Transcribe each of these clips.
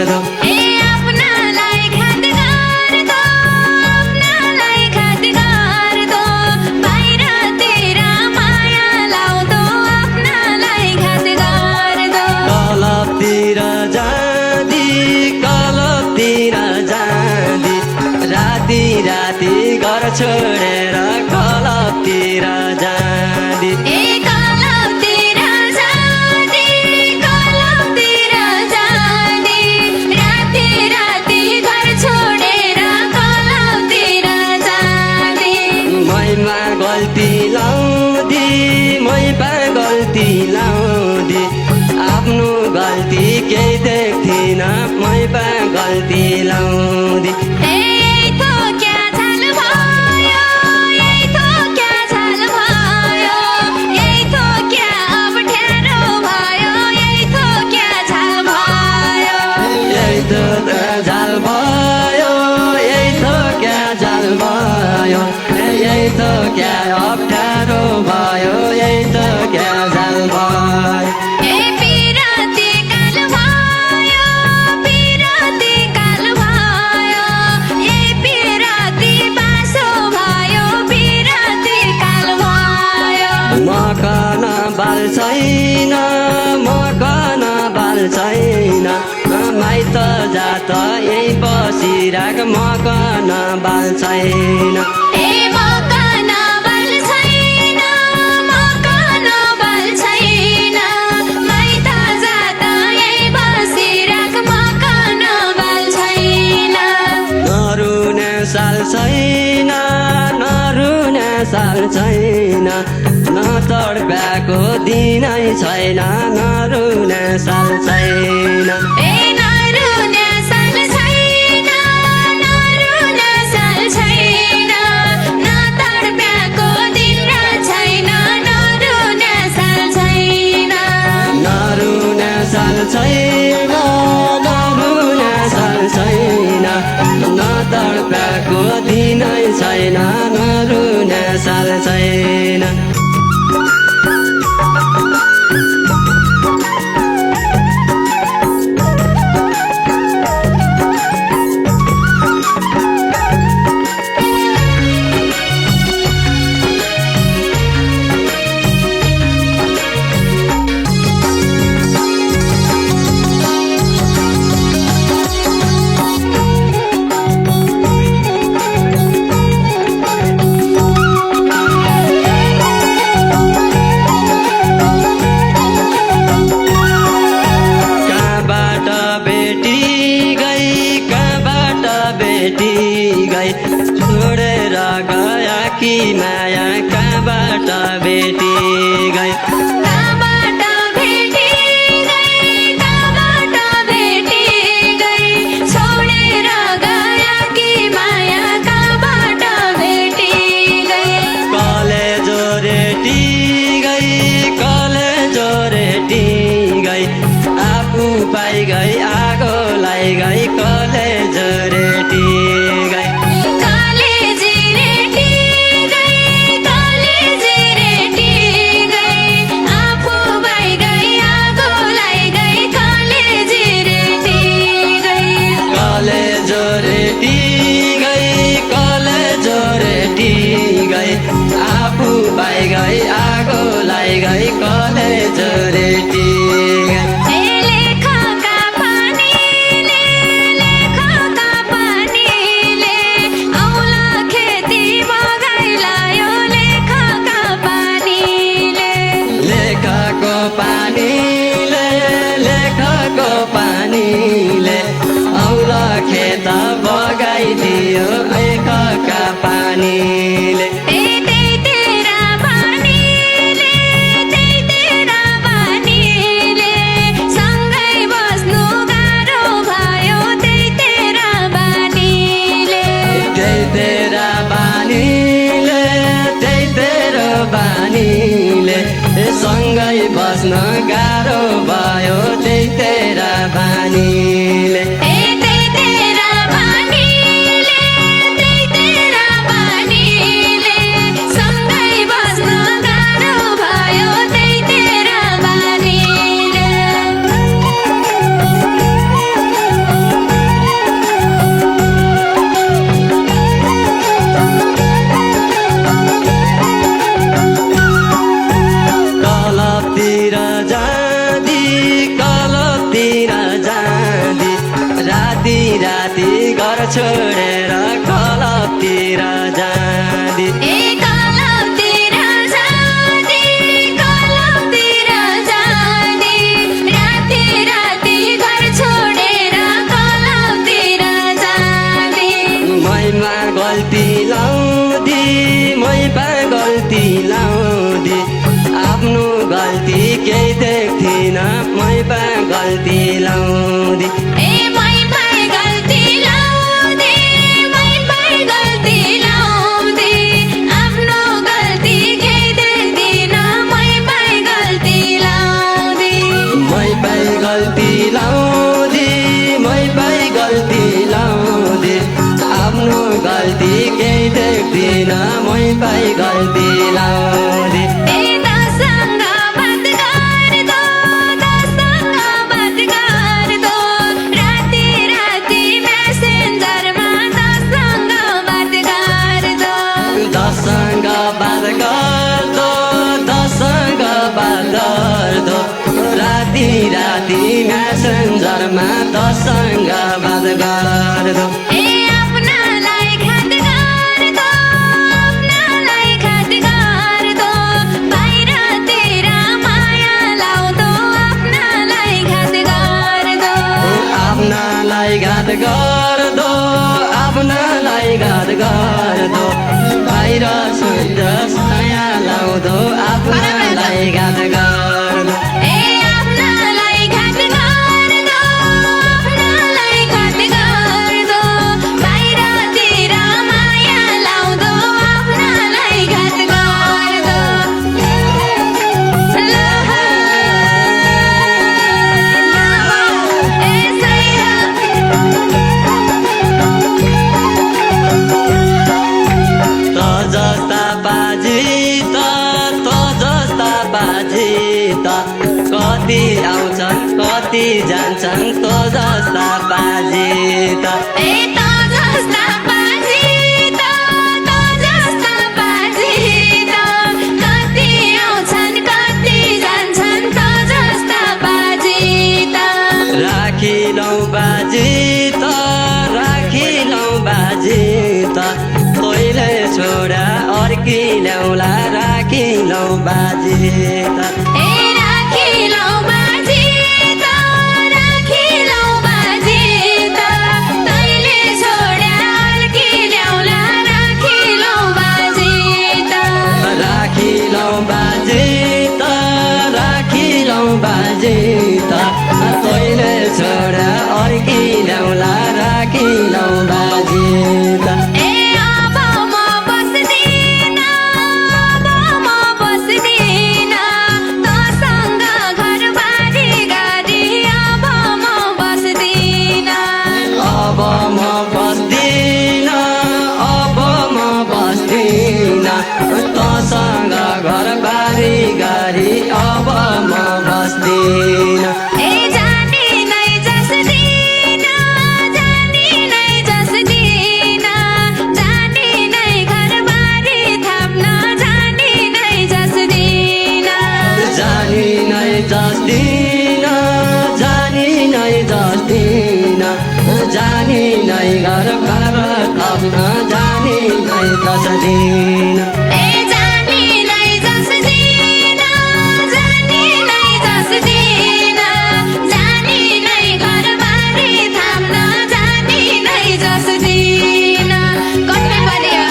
गर्दो आफ्नालाई घात गर्दो आफ्नालाई घात गर्दो बाहिरतिर माया लाउँदो आफ्नालाई घात गर्दो कलपतिर जाँदी राति राति घर छोडेर कलपतिर जाँदी कलपतिर जाँदी राति राति घर छोडेर कलपतिर जाँदी मैमा गल्ती लाउँदी आफ्नो गल्ती केही देख्थिन मै पा गल्ती लाउँदी यही थोक्या झाल भयो यही थोक्या झाल भयो यही थोक्या अप्ठ्यारो भयो यही थोक्या झाल भयो यही त झाल भयो यही थोक्या झाल भयो यही थोक्या अप्ठ्यारो भयो यही थोक्या झाल भयो पिराती काल भयो पिराती काल भयो यही पिराती बासो भयो पिराती काल भयो मकन बाल छैन माइत जात यही बसिराख मकन बाल छैन मकन बाल छैन मकन बाल छैन माइत जात यही बसिराख मकन बाल छैन नरुने साल छैन न तड्प्याको दिनै छैन नरुने साल छैन नरुने साल छैन नरुने साल छैन न तड्प्याको दिन र छैन नरुने साल छैन नरुने साल छैन नरुने साल छैन न तड्प्याको दिनै छैन नरुने साल छैन छोडेर गया कि माया कहाँबाट बेटी गई कहाँबाट भेटी गई छोडेर गया कि माया कहाँबाट भेटी गई कलेजो रेटी गई आफू पाइ गई आगो लाई गई कलेजो रेटी गई आफू पाइ गई आगो लाई गई कलेज रेटी लेखका पानीले औला खेती बगाइलायो लेखका पानीले औला खेत बगाइदियो लेखका पानीले सँगै बस्नु गाह्रो भयो त्यही तेरा बानीले सँगै बस्न गाह्रो भयो त्यही तेरा बानीले केही देख्थिन मै पा गल्ती लाउँदी ए मै पाइ गल्ती लाउँदे मै पाइ गल्ती लाउँदे आफ्नो गल्ती केही देख्दिन मै पाइ गल्ती लाउँदे मै पाइ गल्ती लाउँदी मै पाइ गल्ती लाउँदी आफ्नो गल्ती केही देख्दिन मै पाइ गल्ती लाउँदी ए तसँग बात गर्दो तसँग बात गर्दो राति राति मेसेन्जरमा तसँग बात गर्दो दसँग बात गर्दो दसँग बात गर्दो राति राति मेसेन्जरमा दसँग बात गर्दो ए आफ्नालाई घात गर्दो आफ्नालाई घात गर्दो बाहिरतिर माया लाउँदो आफ्नालाई घात गर्दो आफ्नालाई घात गर्दो आफ्नालाई घात गर्दो बाहिर सुन्छ छाया लाउँदो आफ्नालाई घात गर्दो ए आफ्नालाई घात गर्दो आफ्नालाई घात गर्दो बाहिरतिर माया लाउँदो आफ्नालाई घात गर्दो ल ए सैया त जस्ता बाजी त जस्ता बाजी त कति आउँछन् कति जान्छन् त जस्ता बाजी त ए त जस्ता बाजी त जस्ता बाजी त कति आउँछन् कति जान्छन् त जस्ता बाजी त राखिलौ बाजी त राखिलौ बाजी त तैले छोडा अर्की ल्याउला राखिलौ बाजी त ए राखिलौ बाजी त राखिलौ बाजी त तैले छोड्या अर्की ल्याउला राखिलौ बाजी त राखिलौ बाजी त राखिलौ बाजी त तैले छोडा अर्की ल्याउला राखिलौ बाजी त ए अब म बस्दिन अब म बस्दिन तसँग घरबारी गाडी अब म बस्दिन अब म बस्दिन अब म बस्दिन तसँग घरबारी गाडी अब म बस्दिन ए जानी नै जस्दिन जानी नै जस्दिन जानी नै घरबारी थाप्न जानी नै जस्दिन जानी नै जस्दिन जानी नै जस्दिन जानी नै घरबार थप्न जानी नै जस्दिन ए जानी नै जस्दिन जानी नै जस्दिन जानी नै घरबारी थाप्न जानी नै जस्दिन कति बलिया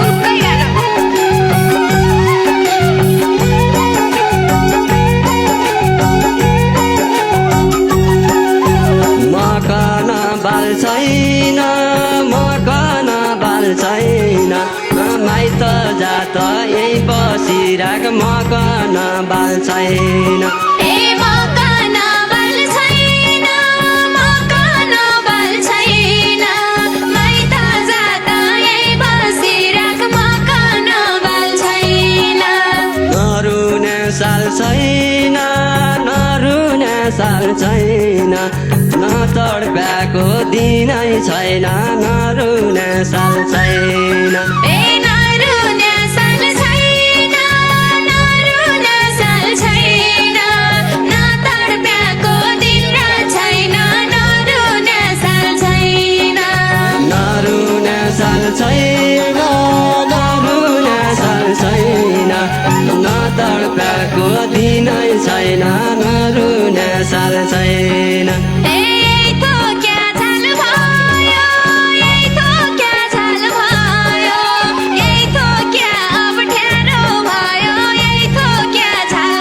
उर्कै गाह्रो मकन बाल छैन मकन बाल छैन माइत जात यही बसिराख मकन बाल छैन ए मकन बाल छैन मकन बाल छैन माइत जात यही बसिराख मकन बाल छैन नरुने साल छैन नरुने साल छैन न तडप्याको दिनै छैन नरुने साल छैन ए नरुने साल छैन नरुने साल छैन न तडप्याको दिन र छैन नरुने साल छैन नरुने साल छैन नरुने साल छैन न तडप्याको दिनै छैन नरुने साल छैन ए यही थोक्या झाल भयो यही थोक्या झाल भयो यही थोक्या अप्ठ्यारो भयो यही थोक्या झाल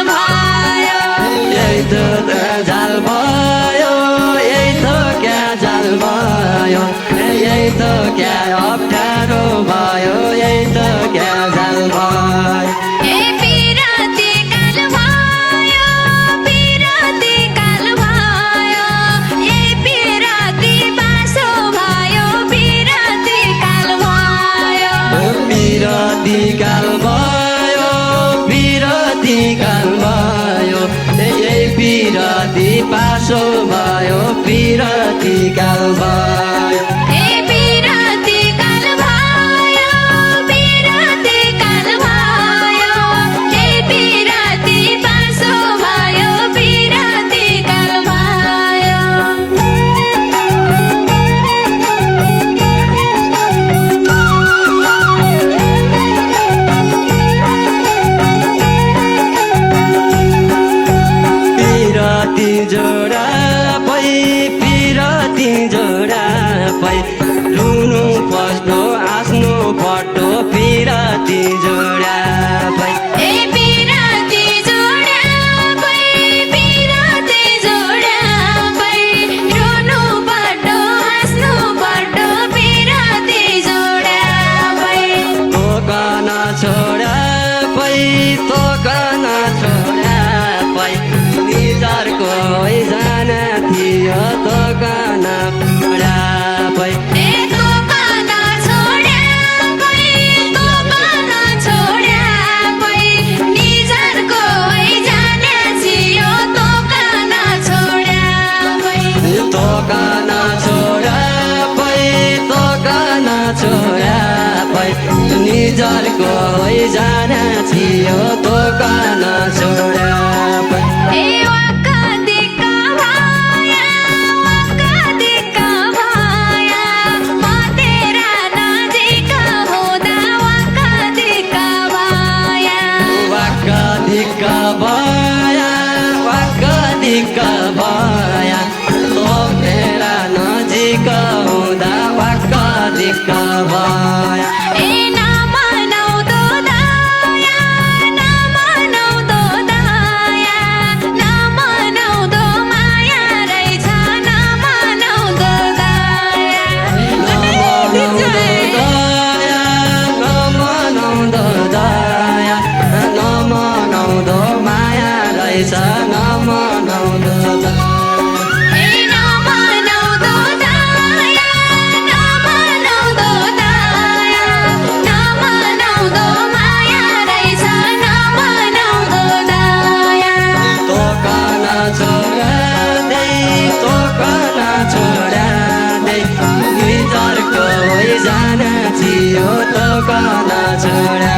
बिरती काल भयो बिरती काल भयो यही बिरती पासो भयो बिरती काल भयो ए बिरती काल भयो बिरती काल भयो ए बिरती पासो भयो बिरती काल भयो पिरती जोडा पै पिरती जोडा पै रुनु पस्नु आफ्नो पटो पिरती जोडा पै ए बिरती जोडा पै बिरती जोडा पै रुनु पर्दो हाँस्नु पर्दो बिरती जोडा पै तोकन छोडा पै तोकन छोडा पै निजरको जान थियो तोकन छोडा पै ए तोकन छोडा पै तोकन छोडा पै निजरको जाने छियो तोकन छोडा पै तोकन छोडा पै तोकन छोडा पै निजरको जान थियो तोकन छोडा पै ए वाका दिक्का भाया म तेरा नजिक हुँदा वाका दिक्का भाया वाक्क दिक्क भया वाक्क दिक्क भया तोकेरा नजिक हुँदा वाक्क दिक्क भया ए नमनाउँदो दया नमनाउँदो दया नमनाउँदो माया रहेछ नमनाउँदो दया नमनाउँदो दया नमनाउँदो माया रहेछ नमनाउँदो दया ए नमनाउँदो दया नमनाउँदो दया नमनाउँदो माया रहेछ नमनाउँदो दया तोकन छोडा दे तोकन छोडा दे निजरको जान थियो तोकन छोडा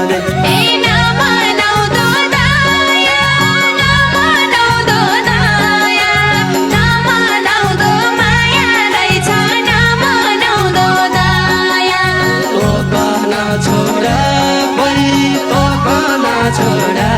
दे ए नमनाउँदो दया नमनाउँदो दया नमनाउँदो माया रहेछ नमनाउँदो दया तोकन छोडा पै तोकन छोडा